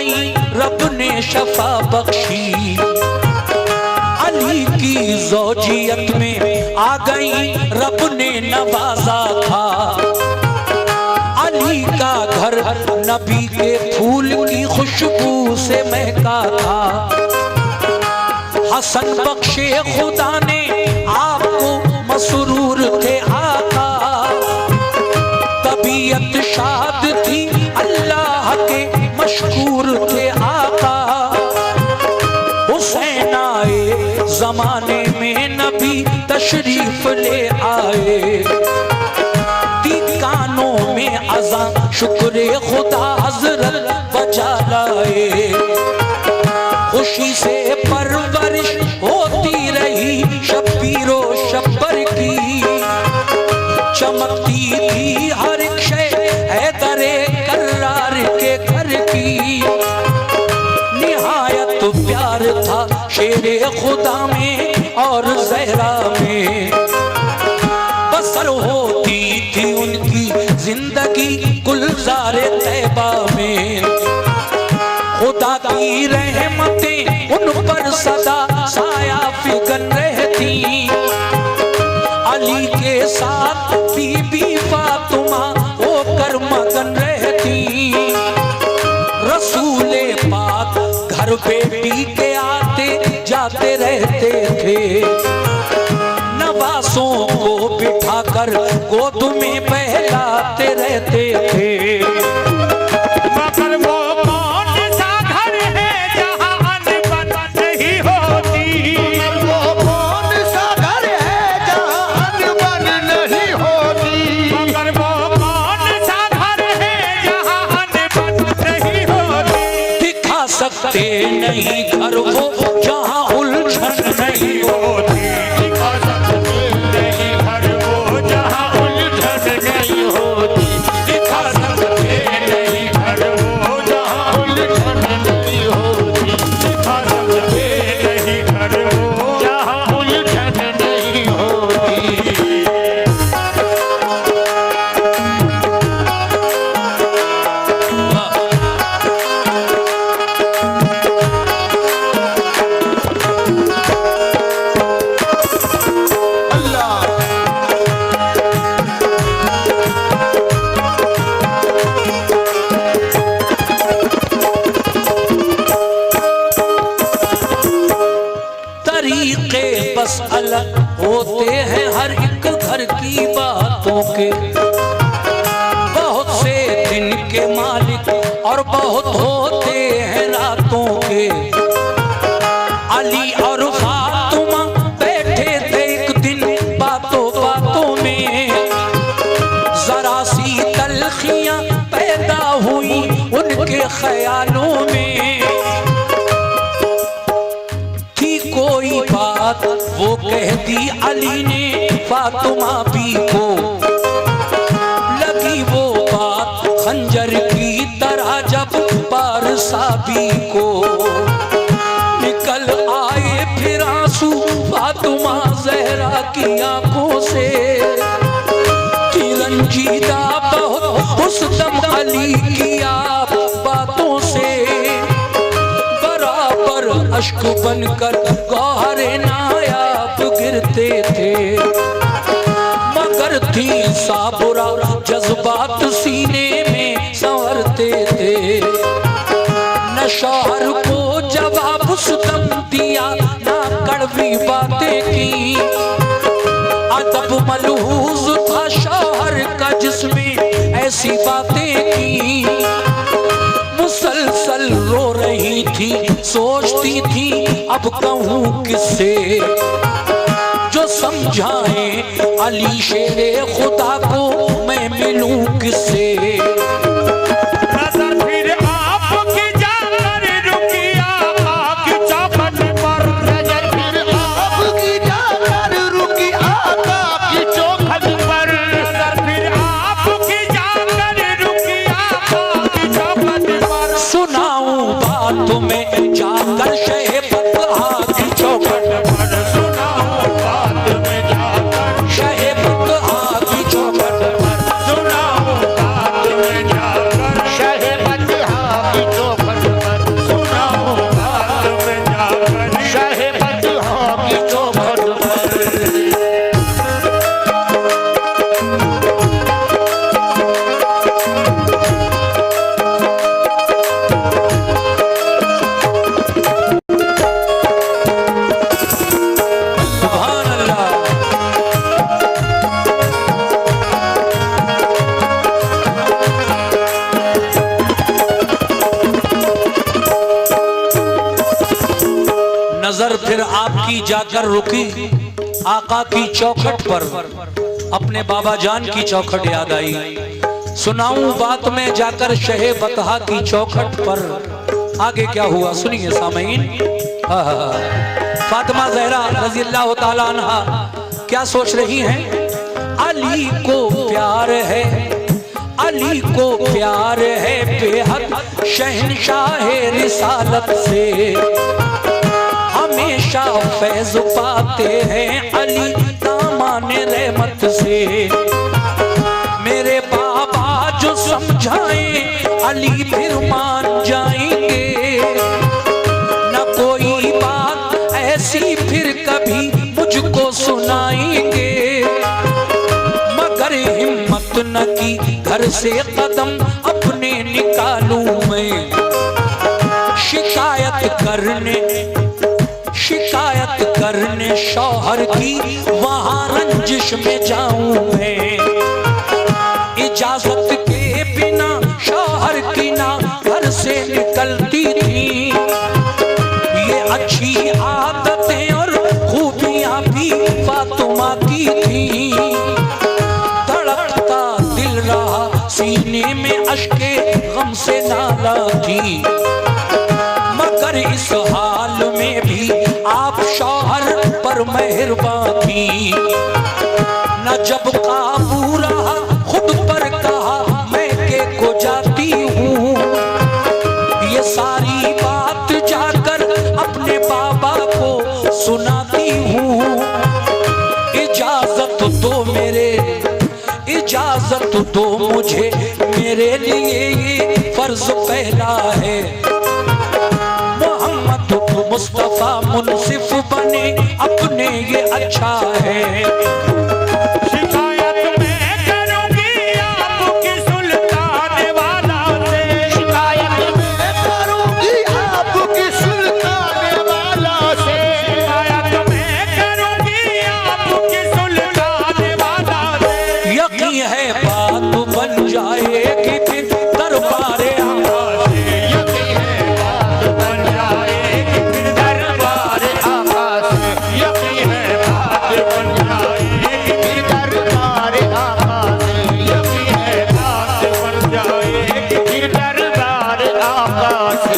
गई रब ने शफा बख्शी, अली की ज़ौजियत में आ गई रब ने नवाजा था। अली का घर नबी के फूल की खुशबू से महका था। हसन बख्शे खुदा ने आपको मसरूर थे आका, तबीयत शाद थी अल्लाह के मशकूर थे आका। हुसैन आए जमाने में नबी तशरीफ ले आए, कानों में अज़ान शुक्र खुदा हज़रत बजा लाए। खुशी से परवरिश होती रही शब्बीरो शब्बर की, चमकती थी हर एक शय हैदरे कर्रार के घर की। निहायत प्यार था शेरे खुदा में और ज़हरा में, बसर होती थी उनकी जिंदगी गुलज़ारे तैबा में। खुदा की रहमतें उन पर सदा साया फिगन रहती, अली के साथ बीबी फातिमा होकर मगन रहती। रसूले पाक घर बेटी के आते जाते रहते थे, नवासों को बिठाकर गोद में बहलाते रहते थे। मगर वो कौन सा घर है जहाँ अनबन नहीं होती, वो कौन सा घर है जहाँ अनबन नहीं होती, मगर वो कौन सा घर है जहाँ अनबन नहीं होती। दिखा सकते नहीं घर वो जहाँ उलझन नहीं होती, बस अलग होते हैं हर एक घर की बातों के। बहुत से दिन के मालिक और बहुत होते हैं रातों के। अली और फातिमा बैठे थे एक दिन बातों बातों में, जरा सी तलखियां पैदा हुई उनके ख्यालों में। कोई बात वो कह दी अली ने फातिमा भी को, लगी वो बात खंजर की तरह जब पार साबी को। निकल आए फिर आंसू फातिमा ज़हरा की आंखों से, कि रंजीदा बहुत उस दम अली की आप बातों से। अश्क बनकर गौहरे नायाब गिरते थे, मगर थी साबुरा जज्बात सीने में संवरते थे। न शौहर को जवाब उस्तम दिया ना कड़वी बातें की, अदब मलहूज था शौहर का जिसमें ऐसी बातें की। मुसलसल रो रही थी सोचती थी अब कहूँ किससे, जो समझाए अली शेरे खुदा को मैं मिलूं किससे। नजर फिर आपकी जाकर रुकी आका की चौखट पर, नजर फिर आपकी जाकर रुकी आका की चौखट पर, नजर फिर आपकी जाकर रुकी आका की चौखट पर। सुनाऊं बात तुम्हें जाकर शहबतहा की चौखट पर, सुनाऊं बात में जाकर शहबतहा की चौखट पर, सुनाऊं बात में जाकर शहबतहा की चौखट पर। आपकी जाकर रुकी आका की चौखट पर, अपने बाबा जान की चौखट याद आई। सुनाऊं बात में जाकर शहे बतहा की चौखट पर। आगे क्या हुआ सुनिए सामीन। फातिमा ज़हरा रज़ी अल्लाह ताला अन्हा क्या सोच रही हैं? अली को प्यार है, अली को प्यार है बेहद शहंशाह रिसालत से, हमेशा फैज़ पाते हैं अली दामान रहमत से। मेरे बाबा जो समझाएं अली फिर मान जाएंगे, न कोई बात ऐसी फिर कभी मुझको सुनाएंगे। मगर हिम्मत न की घर से कदम अपने निकालूं मैं, शिकायत करने शौहर की वहां रंजिश में जाऊं मैं। इजाजत के बिना शौहर की ना घर से निकलती थी, ये अच्छी आदतें और खूबियां भी फातिमा की थी। धड़कता दिल रहा सीने में अश्के गम से नाला थी, मगर इस हाल में भी आप शौहर पर मेहरबान थी। न जब काबू रहा खुद पर कहा मैं के को जाती हूँ, ये सारी बात जाकर अपने बाबा को सुनाती हूँ। इजाजत दो मेरे, इजाजत दो मुझे, मेरे लिए ये फर्ज पहला है। मोहम्मद मुस्तफा मुनसिफ बने अपने ये अच्छा है। शिकायत मैं करूंगी आपकी सुल्तान वाला से, शिकायत मैं करूंगी आपकी सुल्तान वाला से, शिकायत मैं करूंगी आपकी सुल्तान वाला से। यकीन है बात बन जाएगी फिर दरबारे आका से, यकीन है बात बन जाएगी फिर दरबार आका से, यकीन है बात बन जाएगी फिर दरबार आका से, यकीन है बात बन जाएगी फिर दरबार आका से।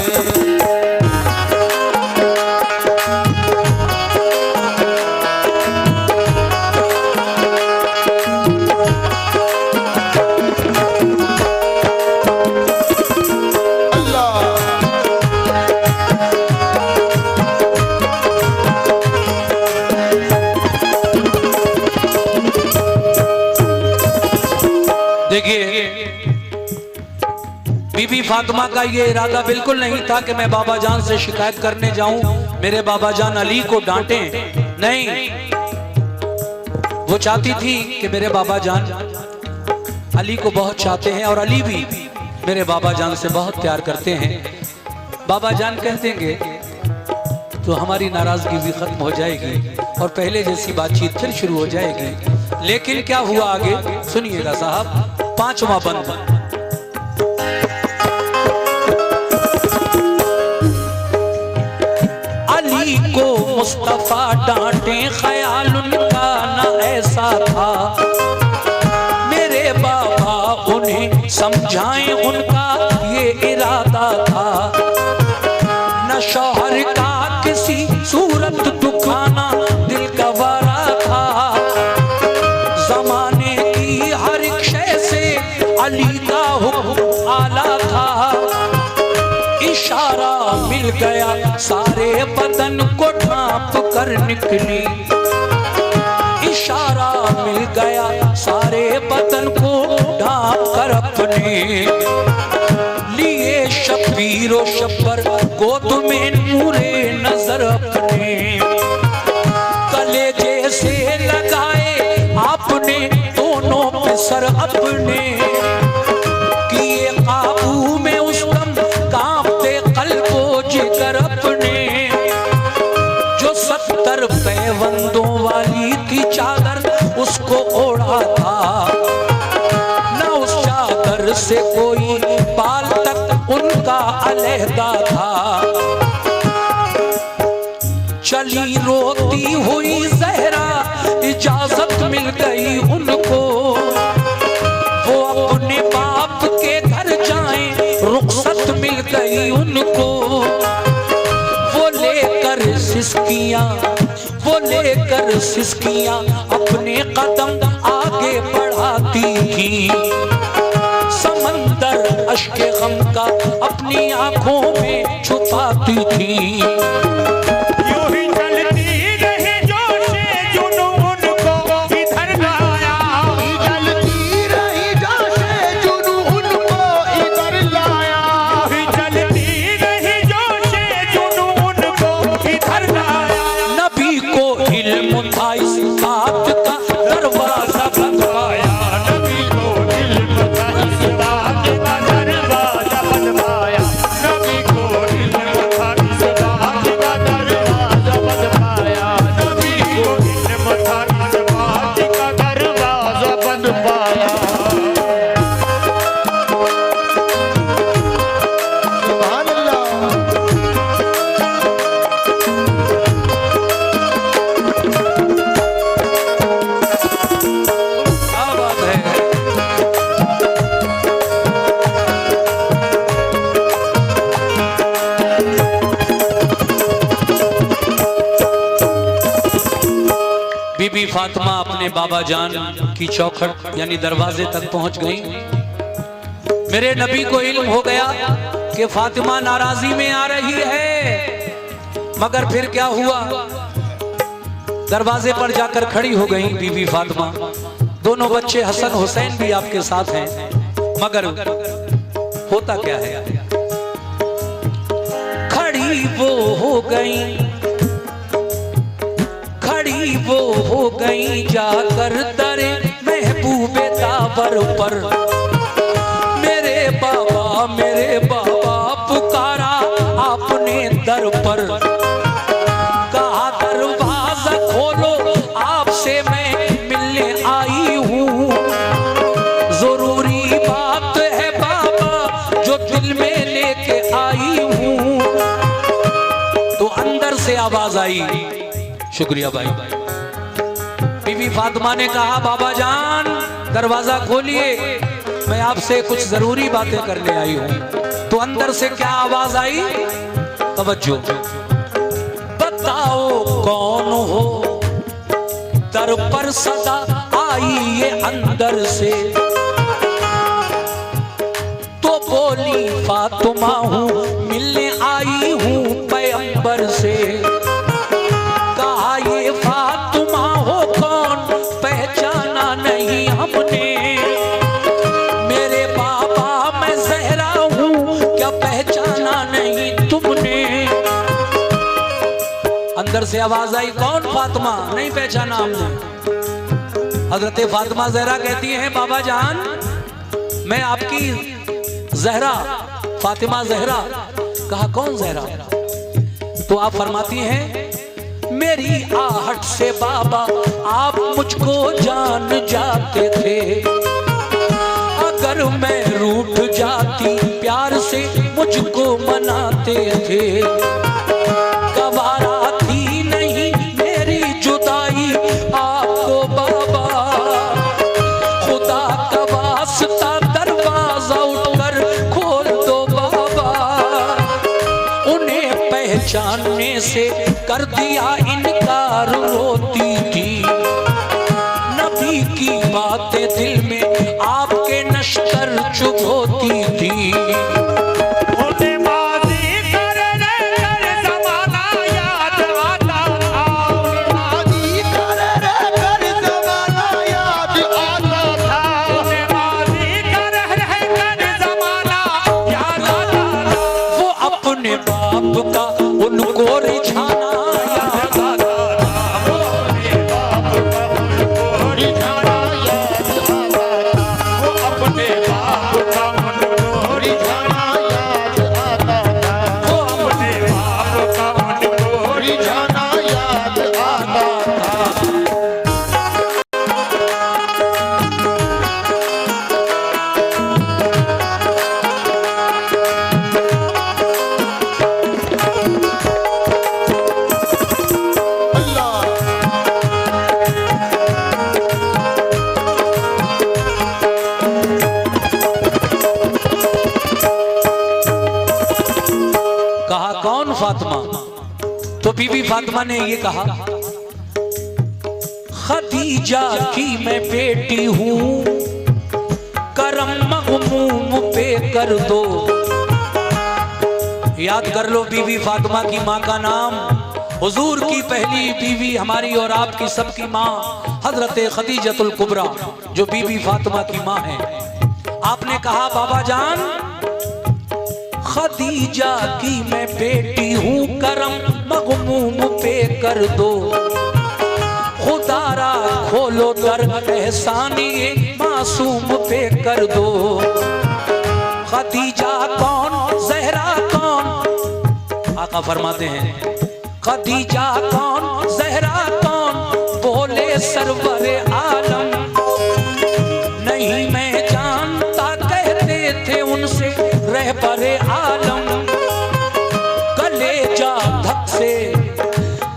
अल्लाह देखिए बीबी फातिमा का ये इरादा बिल्कुल नहीं था कि मैं बाबा जान से शिकायत करने जाऊं, मेरे बाबा जान अली को डांटें। नहीं, वो चाहती थी कि मेरे बाबा जान अली को बहुत चाहते हैं और अली भी मेरे बाबा जान से बहुत प्यार करते हैं। बाबा जान कह देंगे तो हमारी नाराजगी भी खत्म हो जाएगी और पहले जैसी बातचीत फिर शुरू हो जाएगी। लेकिन क्या हुआ आगे सुनिएगा साहब। पांचवा बंद। अली को मुस्तफा डांटे ख्याल उनका न ऐसा था, मेरे बाबा उन्हें समझाएं उनका ये इरादा था। न शौहर का किसी सूरत दुखाना दिल का वारा था, जमाने की हर एक शय से अली का हुक्म आला था। इशारा मिल गया सारे बदन को ढांप कर निकली, इशारा मिल गया सारे बदन को ढांप कर अपने लिए शबीर व शब्बर गोद में नूरे नजर अपने कलेजे से लगाए आपने दोनों पे सर अपने किए काबू में उस दम कांपते कल्बो जिगर अपने जो 70 पैबंदों वाली थी चादर उसको ओढ़ा था, न उस चादर से कोई बाल तक उनका अलहदा था। चल चली रोती हुई जहरा, इजाजत मिल गई उनको, वो अपने बाप के घर जाएं, रुखसत मिल गई उनको। वो लेकर सिसकियां अपने कदम आगे बढ़ाती थी। समंदर अश्के गम का अपनी आंखों में छुपाती थी। यूं ही चलती रही जोशे जुनून को इधर लाया, चलती रही जोशे जुनून को इधर लाया, यूं ही चलती रही जोशे जुनून को इधर लाया। नबी को इल्म था इस बात का, दरवाजा बंद पाया। नबी को इल्म था इस बात का, दरवाजा बंद पाया। नबी को इल्म था इस बात का, दरवाजा बंद पाया। नबी को इल्म था इस बात का, दरवाजा बंद पाया। सुभान अल्लाह। क्या बात है। बीबी फातिमा अपने बाबा जान की चौखट यानी दरवाजे तक पहुंच गई। मेरे नबी को इल्म हो गया कि फातिमा नाराजी में आ रही है, मगर फिर क्या हुआ, दरवाजे पर जाकर खड़ी हो गई बीबी फातिमा। दोनों बच्चे हसन हुसैन भी आपके साथ हैं, मगर होता क्या है, खड़ी वो हो गई, खड़ी वो हो गई जाकर दरे महबूबे ताबर पर। मेरे बाबा पुकारा आपने दर पर, कहा दरवाजा खोलो आपसे मैं मिलने आई हूँ। जरूरी बात है बाबा जो दिल में लेके आई हूँ। तो अंदर से आवाज आई, शुक्रिया भाई। बीबी फातिमा ने कहा बाबा जान दरवाजा खोलिए, मैं आपसे कुछ जरूरी बातें करने आई हूं। तो अंदर से क्या आवाज आई, तवज्जो, बताओ कौन हो, दर पर सदा आई ये अंदर से। तो बोली फातिमा हूं मिलने आई हूं पैगंबर से। कहा ये फातिमा हो कौन, पहचाना नहीं हमने। मेरे बाबा मैं ज़हरा हूँ, क्या पहचाना नहीं तुमने। अंदर से आवाज आई, कौन फातिमा, नहीं पहचाना हमने। हजरत फातिमा ज़हरा कहती हैं बाबा जान मैं आपकी ज़हरा, फातिमा ज़हरा। कहा कौन ज़हरा, तो आप फरमाती हैं मेरी आहट से बाबा आप मुझको जान जाते थे। अगर मैं रूठ जाती प्यार से मुझको मनाते थे। गवारा थी नहीं मेरी जुदाई आपको बाबा, खुदा का वास्ता दरवाजा उठकर खोल दो बाबा। उन्हें पहचानने से कर दिया इनकार, रोती थी। नबी की बातें दिल में आपके नश्तर चुभोती थी। उन्हें माज़ी कर ज़माना याद आता था, माज़ी कर ज़माना याद आता था। उन्हें माज़ी कर ज़माना याद आता था। वो अपने बाप का उनको रिझाना याद आता था। रिझाना याद आता था। वो अपने बाप का उनको रिझाना याद आता था। वो अपने बाप का उनको रिझाना याद आता था। कहा कौन फातिमा? तो बीबी फातिमा ने ये कहा, खदीजा की मैं बेटी हूं, करम मगमूम पे कर दो। याद कर लो बीबी फातिमा की माँ का नाम, हुजूर की पहली बीवी, हमारी और आपकी सबकी माँ हजरत खदीजतुल कुबरा, जो बीबी फातिमा की माँ है। आपने कहा बाबा जान, खदीजा की मैं बेटी हूँ, करम मगमूम पे कर दो। खुदारा खोलो दर एहसानी मासूम पे कर दो। खदीजा कौन, ज़हरा कौन? आका फरमाते हैं, खदीजा कौन, ज़हरा कौन? बोले सरवरे आलम, नहीं मैं जानता, कहते थे उनसे रहबरे आलम। कलेजा धक से,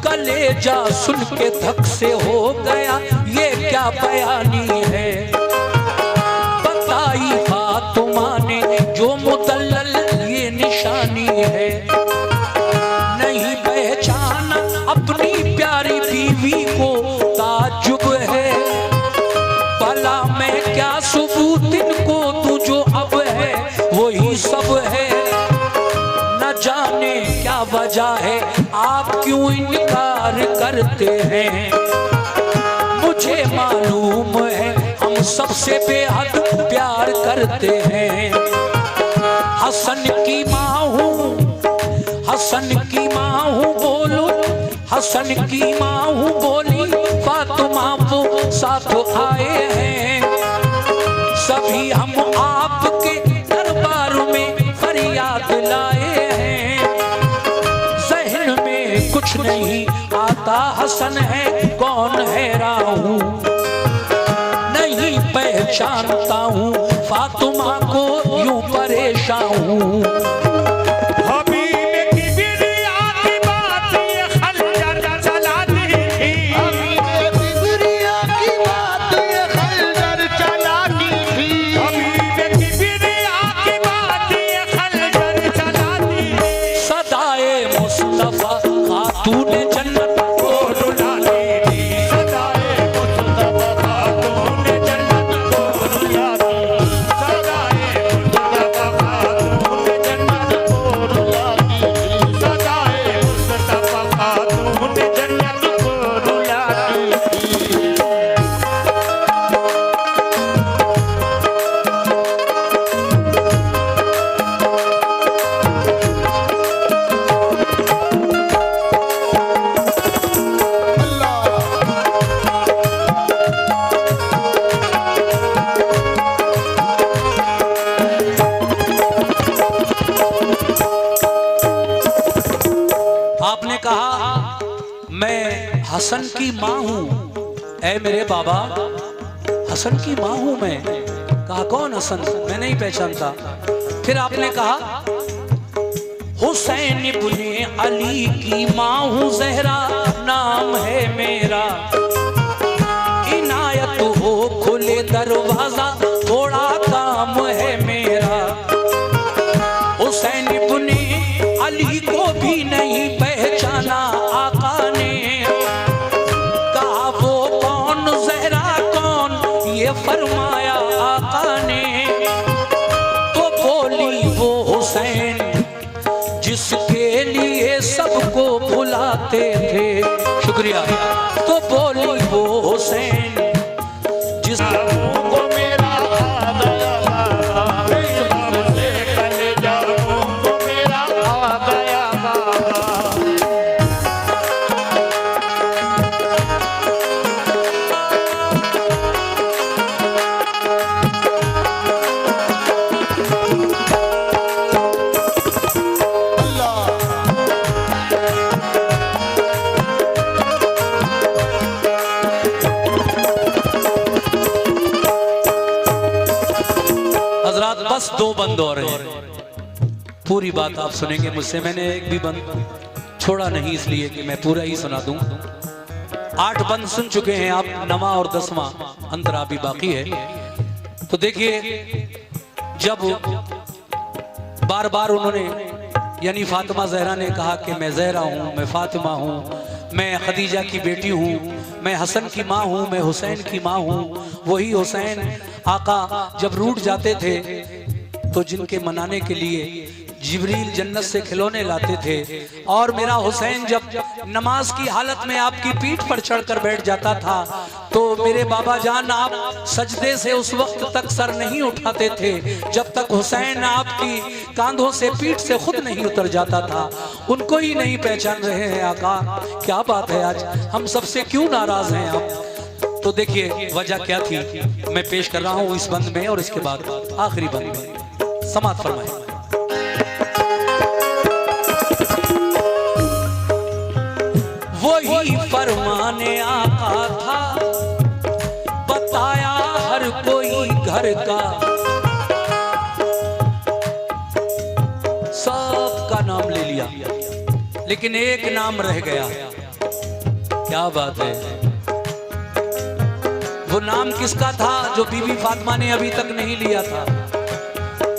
कलेजा सुन के धक से हो गया, ये क्या बयानी है? बताई फातिमा ने जो मुदल्लल ये निशानी है। नहीं पहचाना अपनी प्यारी बीवी को, ताजुब है। भला मैं क्या सबूत इनको दूं, जो अब है वही सब है। न जाने क्या वजह है, आप क्यों इनकार करते हैं। मुझे मालूम है हम सबसे बेहद प्यार करते हैं। हसन की माँ हूँ, हसन की माँ हूँ, बोलो हसन की माँ हूँ, बोली फातिमा वो साथ आए हैं। सभी हम आपके दरबार में फरियाद लाए हैं। ज़हन में कुछ नहीं आता, हसन है कौन है राहू, नहीं पहचानता हूँ फातिमा को, यूं परेशान हूँ। आपने कहा मैं हसन की माँ हूँ, ऐ मेरे बाबा हसन की माँ हूँ मैं। कहा कौन हसन, मैं नहीं पहचानता। फिर आपने कहा हुसैन इब्ने अली की माँ हूँ, ज़हरा नाम है मेरा। इनायत हो खुले दरवाजा, थोड़ा काम है मेरा। हुसैन इब्ने अली को भी नहीं पहचाना आका ने। कहा वो कौन, ज़हरा कौन, ये फरमाया आका ने। तो बोली वो हुसैन जिसके लिए सबको भुलाते थे। शुक्रिया। तो बोली वो हुसैन जिसको मेरा बस दो बंद और हैं, पूरी बात आप सुनेंगे मुझसे। मैंने एक भी बंद छोड़ा नहीं, इसलिए कि मैं पूरा ही सुना दूं। 8 बंद सुन चुके हैं आप, 9वां और 10वां अंतरा भी बाकी है। तो देखिए, जब बार बार उन्होंने यानी फातिमा जहरा ने कहा कि मैं जहरा हूँ, मैं फातिमा हूँ, मैं खदीजा की बेटी हूँ, मैं हसन की माँ हूँ, मैं हुसैन की माँ हूँ। वही हुसैन आका जब रूठ जाते थे तो जिनके मनाने के लिए जिब्रील जन्नत से खिलौने लाते थे, और मेरा हुसैन जब नमाज की हालत में आपकी पीठ पर चढ़कर बैठ जाता था तो मेरे बाबा जान आप सजदे से उस वक्त तक सर नहीं उठाते थे जब तक हुसैन आपकी कांधों से पीठ से खुद नहीं उतर जाता था। उनको ही नहीं पहचान रहे हैं आका, क्या बात है, आज हम सबसे क्यों नाराज हैं आप? तो देखिए वजह क्या थी, मैं पेश कर रहा हूँ इस बंद में और इसके बाद आखिरी बंद में। समात फरमाए। वही फरमाने आका था, बताया हर कोई घर का, सबका नाम ले लिया लेकिन एक नाम रह गया। क्या बात है, वो नाम किसका था जो बीबी फातिमा ने अभी तक नहीं लिया था?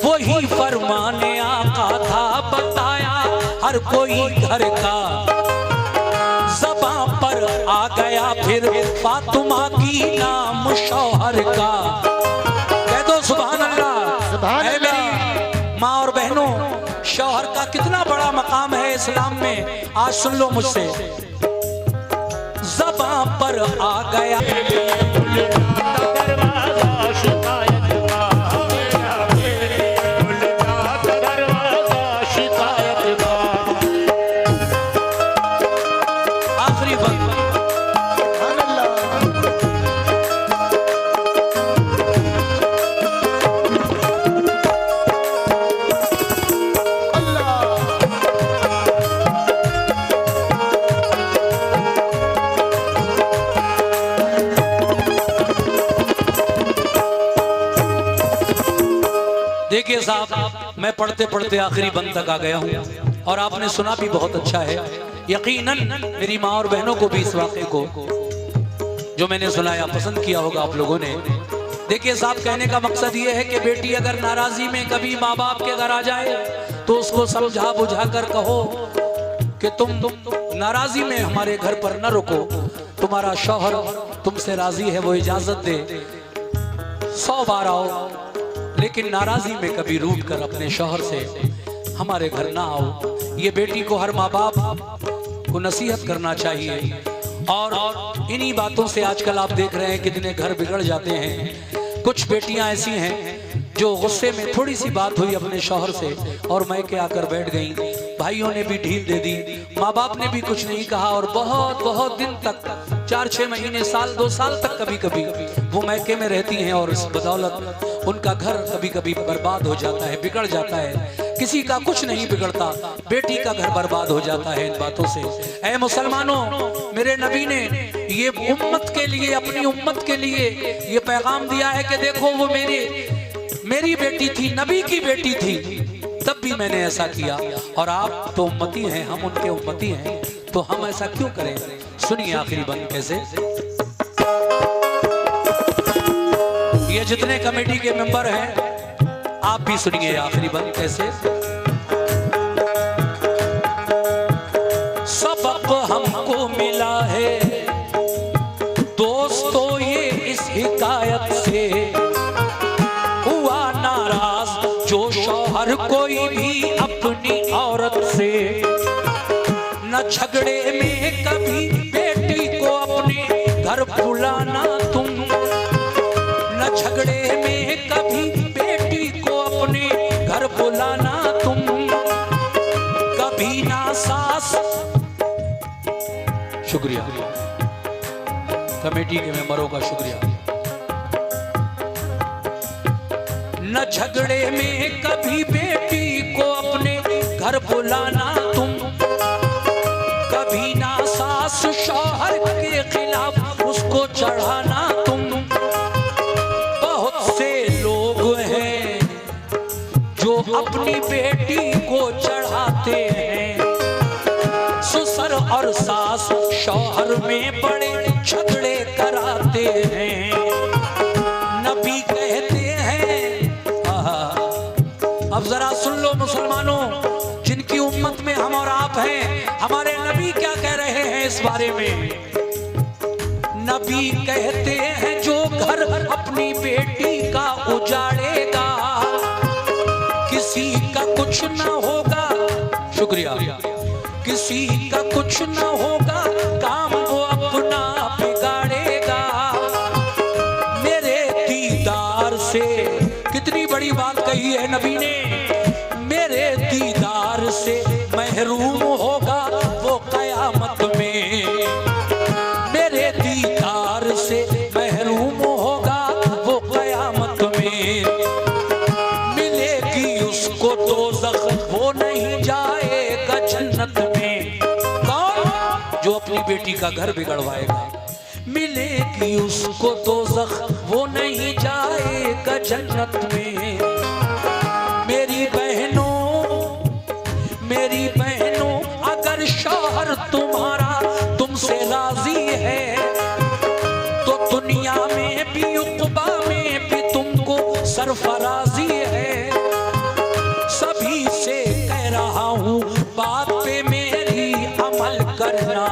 वही फरमाने आका था, बताया हर कोई घर का, ज़बां पर आ गया फिर फातिमा की नाम शौहर का। कह दो सुभान अल्लाह। ऐ मेरी माँ और बहनों, शौहर का कितना बड़ा मकाम है इस्लाम में, आज सुन लो मुझसे। ज़बां पर आ गया देखिए साहब, मैं पढ़ते पढ़ते आखिरी बंद तक आ गया हूँ और आपने सुना भी बहुत अच्छा है। यकीनन मेरी माँ और बहनों को भी इस वाक़े को जो मैंने सुनाया पसंद किया होगा आप लोगों ने। देखिए साहब, कहने का मकसद ये है कि बेटी अगर नाराजी में कभी माँ बाप के घर आ जाए तो उसको समझा बुझा कर कहो कि तुम नाराजी में हमारे घर पर न रुको, तुम्हारा शौहर तुमसे राजी है, वो इजाजत दे, 100 बार आओ, लेकिन नाराजी में कभी रूठ कर अपने शौहर से हमारे घर ना आओ। ये बेटी को हर माँ बाप को नसीहत करना चाहिए। और इन्हीं बातों से आजकल आप देख रहे हैं कितने घर बिगड़ जाते हैं। कुछ बेटियां ऐसी हैं जो गुस्से में थोड़ी सी बात हुई अपने शौहर से और मैके आकर बैठ गई, भाइयों ने भी ढील दे दी, माँ बाप ने भी कुछ नहीं कहा, और बहुत बहुत दिन तक 4-6 महीने, साल 2 साल तक कभी कभी वो मैके में रहती हैं और इस बदौलत उनका घर कभी कभी बर्बाद हो जाता है, बिगड़ जाता है। किसी का कुछ नहीं बिगड़ता, बेटी का घर बर्बाद हो जाता है इन बातों से। ऐ मुसलमानों, मेरे नबी ने ये उम्मत के लिए, अपनी उम्मत के लिए ये पैगाम दिया है कि देखो वो मेरी बेटी थी, नबी की बेटी थी, तब भी मैंने ऐसा किया, और आप तो उम्मती हैं, हम उनके उम्मती हैं, तो हम ऐसा क्यों करें? सुनिए आखिरी बंद कैसे। ये जितने कमेटी के मेंबर हैं आप भी सुनिए आखिरी बंद कैसे। सबक हमको मिला है दोस्तों ये इस हिकायत से, हुआ नाराज जो शौहर कोई भी अपनी औरत से, न झगड़े में कभी बेटी को अपने घर बुलाना तुम, न झगड़े में कभी बेटी को अपने घर बुलाना तुम, कभी ना सास। शुक्रिया कमेटी के मेंबरों का, शुक्रिया। न झगड़े में कभी बेटी को अपने घर बुलाना तुम, कभी ना सास शौहर के खिलाफ उसको चढ़ाना तुम। बहुत से लोग हैं जो अपनी बेटी को चढ़ाते हैं, ससुर और सास शौहर में बड़े झगड़े कराते हैं। नबी कहते हैं, अब जरा सुन लो मुसलमानों, जिनकी आप हैं। हमारे नबी क्या कह रहे हैं इस बारे में? नबी कहते हैं जो घर अपनी बेटी का उजाड़ेगा किसी का कुछ ना होगा, शुक्रिया, किसी का कुछ ना होगा, काम वो अपना बिगाड़ेगा। मेरे दीदार से, कितनी बड़ी बात कही है नबी ने, मेरे दीदार से महरूम होगा वो कयामत में। मेरे दीदार से महरूम होगा वो कयामत में। मिलेगी उसको दोज़ख, वो नहीं जाएगा जन्नत में। कौन? जो अपनी बेटी का घर बिगड़वाएगा। मिलेगी उसको दोज़ख, वो नहीं जाएगा जन्नत में। मेरी बहनों, अगर शौहर तुम्हारा तुमसे राजी है तो दुनिया में भी उक़बा में भी तुमको सरफराजी है। सभी से कह रहा हूँ बात पे मेरी अमल करना।